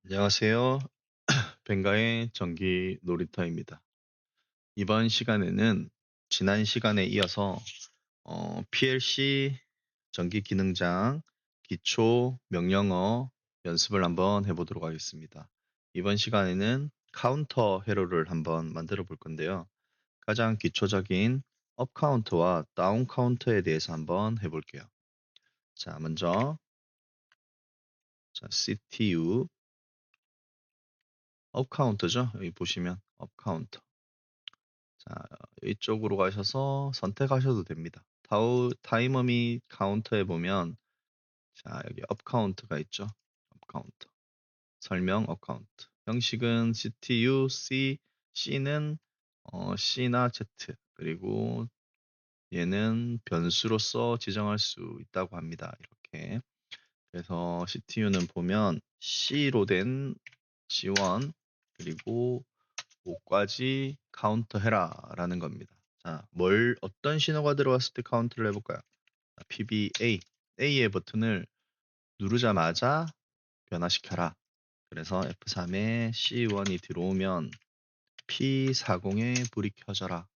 안녕하세요. 뱅가의 전기 놀이터입니다. 이번 시간에는 지난 시간에 이어서 PLC 전기 기능장 기초 명령어 연습을 한번 해보도록 하겠습니다. 이번 시간에는 카운터 회로를 한번 만들어 볼 건데요. 가장 기초적인 업 카운트와 다운 카운터에 대해서 한번 해볼게요. 자, 먼저 CTU 업 카운터죠. 여기 보시면 업 카운터. 자, 이쪽으로 가셔서 선택하셔도 됩니다. 타이머 및 카운터에 보면, 자, 여기 업 카운트가 있죠. 업 카운터. 설명 업 카운트. 형식은 CTU, C는 C나 Z, 그리고 얘는 변수로서 지정할 수 있다고 합니다. 이렇게. 그래서 CTU는 보면 C로 된 C1, 그리고 5까지 카운터 해라 라는 겁니다. 자, 어떤 신호가 들어왔을 때 카운트를 해볼까요? PBA, A의 버튼을 누르자마자 변화시켜라. 그래서 F3에 C1이 들어오면 P40에 불이 켜져라.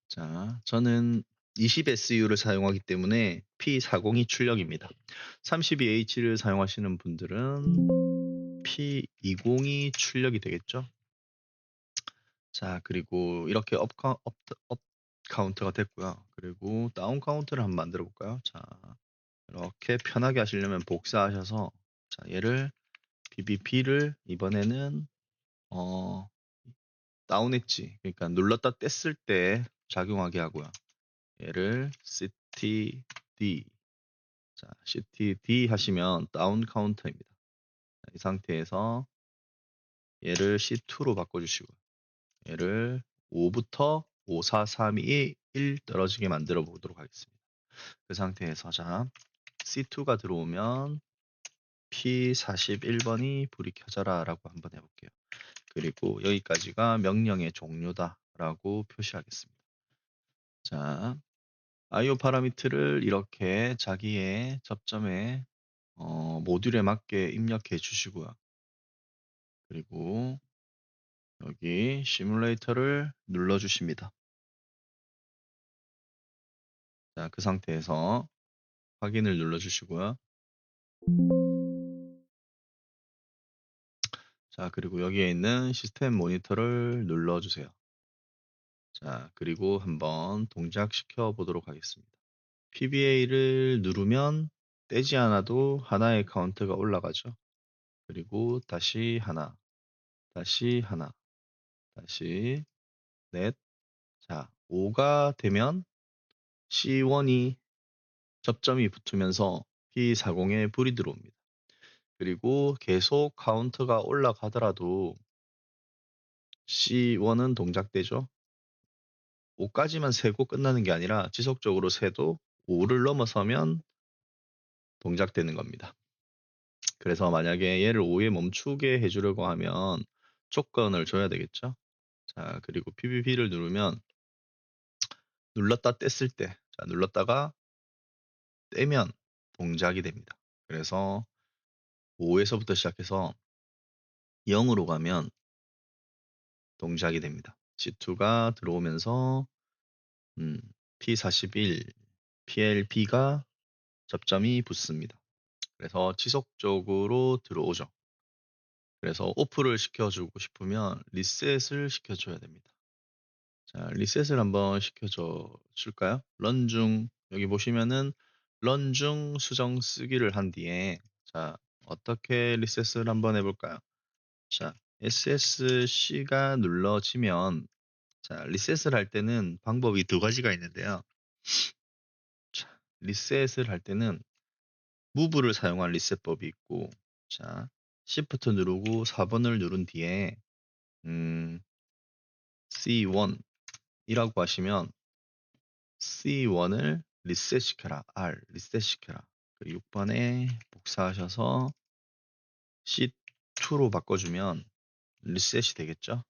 자, 저는 20SU를 사용하기 때문에 P40이 출력입니다. 32H를 사용하시는 분들은 P20이 출력이 되겠죠? 자, 그리고 이렇게 업 카운트가 됐고요. 그리고 다운 카운트를 한번 만들어 볼까요? 자, 이렇게 편하게 하시려면 복사하셔서, 자, 얘를 BBP를 이번에는 다운 엣지, 그러니까 눌렀다 뗐을 때 작용하게 하고요. 얘를 CTD, 자, CTD 하시면 다운 카운터입니다. 자, 이 상태에서 얘를 C2로 바꿔주시고요. 얘를 5부터 5, 4, 3, 2, 1 떨어지게 만들어 보도록 하겠습니다. 그 상태에서 자, C2가 들어오면 P41번이 불이 켜져라 라고 한번 해볼게요. 그리고 여기까지가 명령의 종료다 라고 표시하겠습니다. 자, IO 파라미터를 이렇게 자기의 접점에 모듈에 맞게 입력해 주시고요. 그리고 여기 시뮬레이터를 눌러 주십니다. 자, 그 상태에서 확인을 눌러 주시고요. 자, 그리고 여기에 있는 시스템 모니터를 눌러 주세요. 자, 그리고 한번 동작시켜 보도록 하겠습니다. PBA를 누르면 떼지 않아도 하나의 카운트가 올라가죠. 그리고 다시 하나, 다시 하나, 다시 넷. 자, 5가 되면 C1이 접점이 붙으면서 P40에 불이 들어옵니다. 그리고 계속 카운트가 올라가더라도 C1은 동작되죠. 5까지만 세고 끝나는 게 아니라 지속적으로 세도 5를 넘어서면 동작되는 겁니다. 그래서 만약에 얘를 5에 멈추게 해주려고 하면 조건을 줘야 되겠죠. 자, 그리고 PBP를 누르면 눌렀다 뗐을 때, 자, 눌렀다가 떼면 동작이 됩니다. 그래서 5에서부터 시작해서 0으로 가면 동작이 됩니다. C2가 들어오면서 P41, PLP가 접점이 붙습니다. 그래서 지속적으로 들어오죠. 그래서 오프를 시켜주고 싶으면 리셋을 시켜줘야 됩니다. 자, 리셋을 한번 시켜줘 줄까요? 런 중, 여기 보시면은 런 중 수정 쓰기를 한 뒤에, 자, 어떻게 리셋을 한번 해볼까요? 자, SSC가 눌러지면, 자, 리셋을 할 때는 방법이 두 가지가 있는데요. 자, 리셋을 할 때는 무브를 사용한 리셋법이 있고, 자, Shift 누르고 4번을 누른 뒤에 C1이라고 하시면 C1을 리셋시켜라, R 리셋시켜라. 그리고 6번에 복사하셔서 C2로 바꿔주면 리셋이 되겠죠.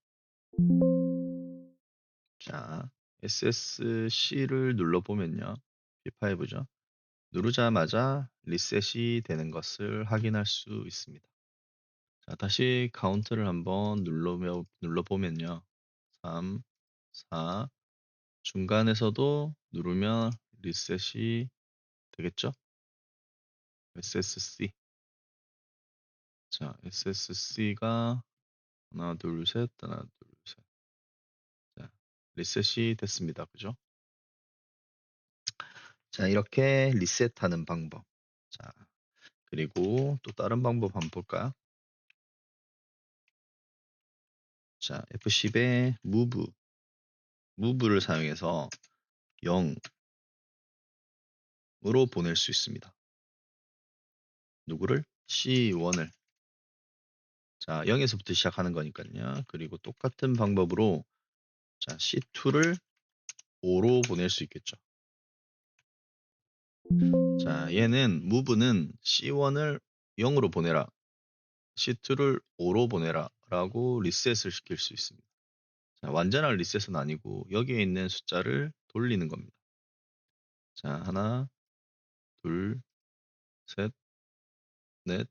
자, SSC를 눌러보면요, P5죠. 누르자마자 리셋이 되는 것을 확인할 수 있습니다. 자, 다시 카운트를 한번 눌러보면요. 3, 4, 중간에서도 누르면 리셋이 되겠죠? SSC. 자, SSC가 하나, 둘, 셋, 하나, 둘, 셋. 자, 리셋이 됐습니다. 그죠? 자, 이렇게 리셋하는 방법. 자, 그리고 또 다른 방법 한번 볼까요? 자, F10의 muve를 사용해서 0으로 보낼 수 있습니다. 누구를? C1을. 자, 0에서부터 시작하는 거니까요. 그리고 똑같은 방법으로 자, C2를 5로 보낼 수 있겠죠. 자, 얘는 muve는 C1을 0으로 보내라. C2를 5로 보내라. 라고 리셋을 시킬 수 있습니다. 자, 완전한 리셋은 아니고 여기에 있는 숫자를 돌리는 겁니다. 자, 하나, 둘, 셋, 넷,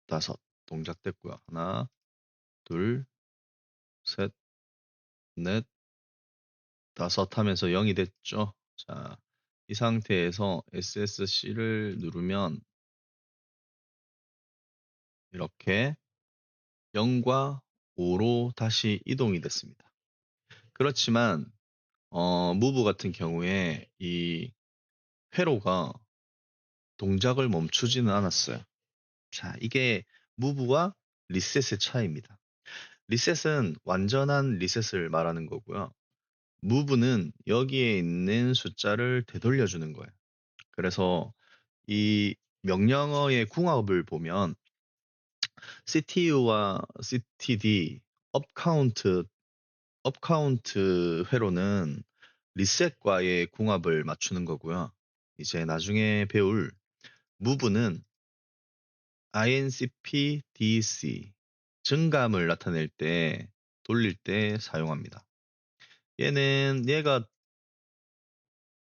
다섯. 동작됐고요. 하나, 둘, 셋, 넷, 다섯 하면서 0이 됐죠. 자, 이 상태에서 SSC를 누르면 이렇게 0과 5로 다시 이동이 됐습니다. 그렇지만 무브 같은 경우에 이 회로가 동작을 멈추지는 않았어요. 자, 이게 무브와 리셋의 차이입니다. 리셋은 완전한 리셋을 말하는 거고요. 무브는 여기에 있는 숫자를 되돌려주는 거예요. 그래서 이 명령어의 궁합을 보면 CTU와 CTD, 업카운트 회로는 리셋과의 궁합을 맞추는 거고요. 이제 나중에 배울 무브는 INCP, DEC, 증감을 나타낼 때, 돌릴 때 사용합니다. 얘가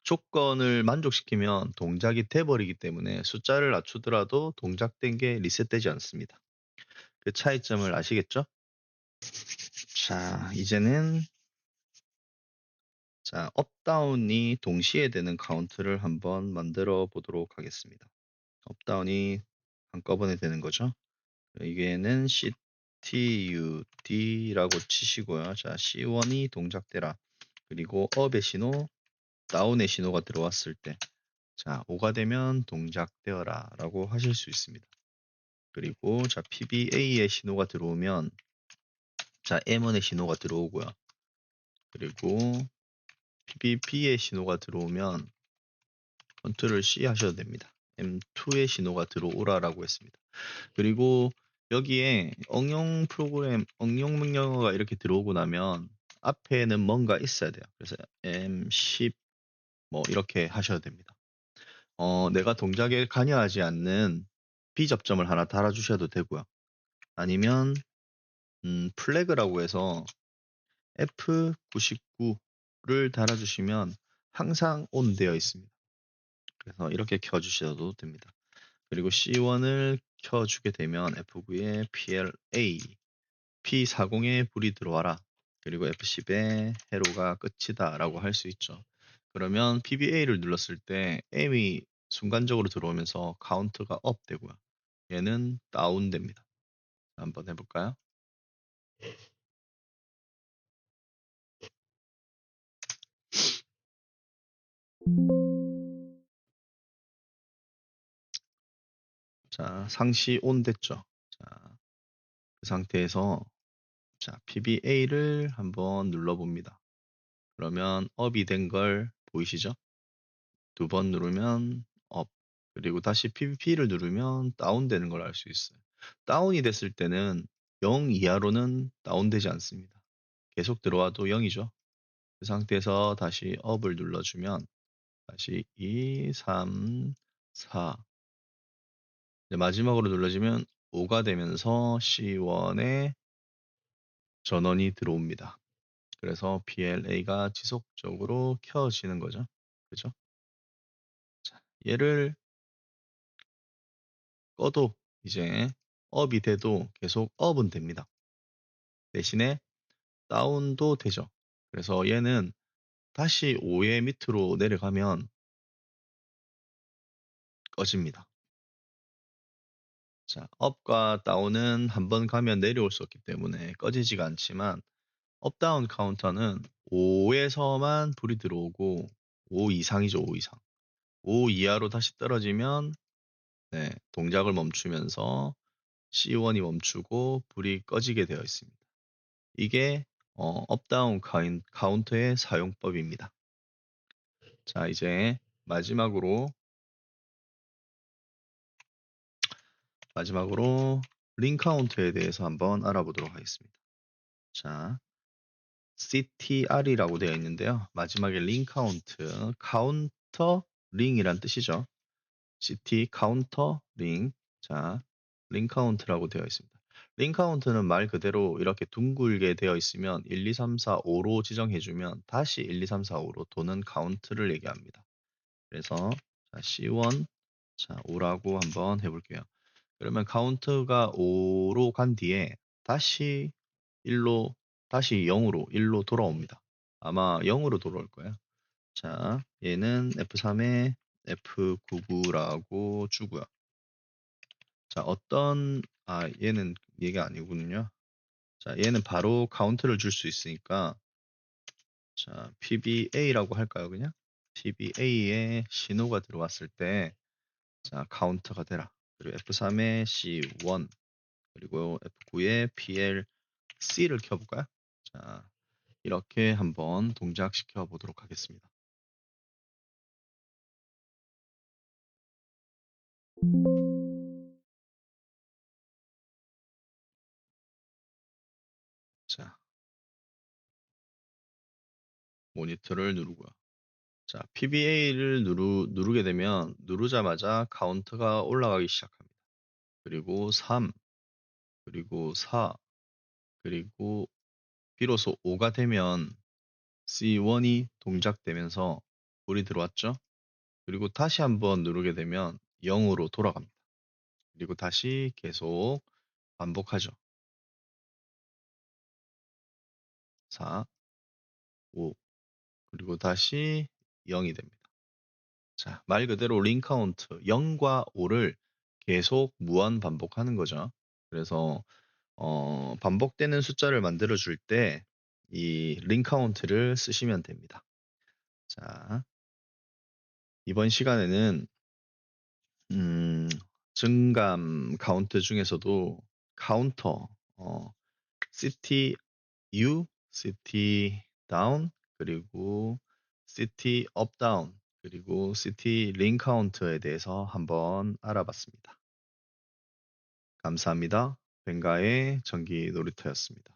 조건을 만족시키면 동작이 돼버리기 때문에 숫자를 낮추더라도 동작된 게 리셋되지 않습니다. 그 차이점을 아시겠죠? 자, 이제는 자, 업다운이 동시에 되는 카운트를 한번 만들어 보도록 하겠습니다. 업다운이 한꺼번에 되는 거죠. 이게는 CTUD라고 치시고요. 자, C1이 동작되라. 그리고 업의 신호, 다운의 신호가 들어왔을 때, 자, 5가 되면 동작되어라 라고 하실 수 있습니다. 그리고 자, PBA의 신호가 들어오면 자, M1의 신호가 들어오고요. 그리고 PBB의 신호가 들어오면 컨트롤 C 하셔도 됩니다. M2의 신호가 들어오라라고 했습니다. 그리고 여기에 응용 명령어가 이렇게 들어오고 나면 앞에는 뭔가 있어야 돼요. 그래서 M10 뭐 이렇게 하셔도 됩니다. 내가 동작에 관여하지 않는 비접점을 하나 달아주셔도 되고요. 아니면 플래그라고 해서 F99를 달아주시면 항상 ON 되어 있습니다. 그래서 이렇게 켜주셔도 됩니다. 그리고 C1을 켜주게 되면 F9에 PLA, P40에 불이 들어와라. 그리고 F10에 해로가 끝이다 라고 할 수 있죠. 그러면 PBA를 눌렀을 때 M이 순간적으로 들어오면서 카운트가 업 되고요. 얘는 다운 됩니다. 한번 해볼까요? 자, 상시 온 됐죠. 자, 그 상태에서 자, PBA를 한번 눌러봅니다. 그러면 업이 된 걸 보이시죠? 두 번 누르면 업. 그리고 다시 PVP를 누르면 다운되는 걸 알 수 있어요. 다운이 됐을 때는 0 이하로는 다운되지 않습니다. 계속 들어와도 0이죠. 그 상태에서 다시 업을 눌러주면 다시 2, 3, 4 마지막으로 눌러주면 5가 되면서 C1에 전원이 들어옵니다. 그래서 PLA가 지속적으로 켜지는 거죠. 그죠? 자, 얘를 꺼도 이제 업이 돼도 계속 업은 됩니다. 대신에 다운도 되죠. 그래서 얘는 다시 5의 밑으로 내려가면 꺼집니다. 자, 업과 다운은 한번 가면 내려올 수 없기 때문에 꺼지지가 않지만 업다운 카운터는 5에서만 불이 들어오고 5 이상이죠, 5 이상. 5 이하로 다시 떨어지면 네, 동작을 멈추면서 C1이 멈추고 불이 꺼지게 되어 있습니다. 이게 업다운 카운터의 사용법입니다. 자, 이제 마지막으로 링 카운터에 대해서 한번 알아보도록 하겠습니다. 자, CTR이라고 되어 있는데요. 마지막에 링 카운트, 카운터 링이란 뜻이죠. CT 카운터 링. 자, 링 카운트라고 되어 있습니다. 링 카운트는 말 그대로 이렇게 둥글게 되어 있으면 1, 2, 3, 4, 5로 지정해주면 다시 1, 2, 3, 4, 5로 도는 카운트를 얘기합니다. 그래서 자, C1, 자, 5라고 한번 해볼게요. 그러면 카운트가 5로 간 뒤에 다시 1로, 다시 0으로, 1로 돌아옵니다. 아마 0으로 돌아올 거예요. 자, 얘는 F3에 F99라고 주고요. 자, 얘는 얘가 아니군요. 자, 얘는 바로 카운트를 줄 수 있으니까, 자, PBA라고 할까요, 그냥? PBA에 신호가 들어왔을 때, 자, 카운트가 되라. 그리고 F3에 C1, 그리고 F9에 PLC를 켜볼까요? 자, 이렇게 한번 동작시켜 보도록 하겠습니다. 자, 모니터를 누르고요. 자, PBA를 누르게 되면 누르자마자 카운트가 올라가기 시작합니다. 그리고 3, 그리고 4, 그리고 비로소 5가 되면 C1이 동작되면서 불이 들어왔죠? 그리고 다시 한번 누르게 되면 0으로 돌아갑니다. 그리고 다시 계속 반복하죠. 4, 5, 그리고 다시 0이 됩니다. 자, 말 그대로 링 카운트 0과 5를 계속 무한 반복하는 거죠. 그래서 반복되는 숫자를 만들어 줄 때 이 링 카운트를 쓰시면 됩니다. 자, 이번 시간에는 음, 증감 카운트 중에서도 카운터 CT U, CT 다운, 그리고 CT 업 다운, 그리고 CT 링 카운트에 대해서 한번 알아봤습니다. 감사합니다. 뱅가의 전기 놀이터였습니다.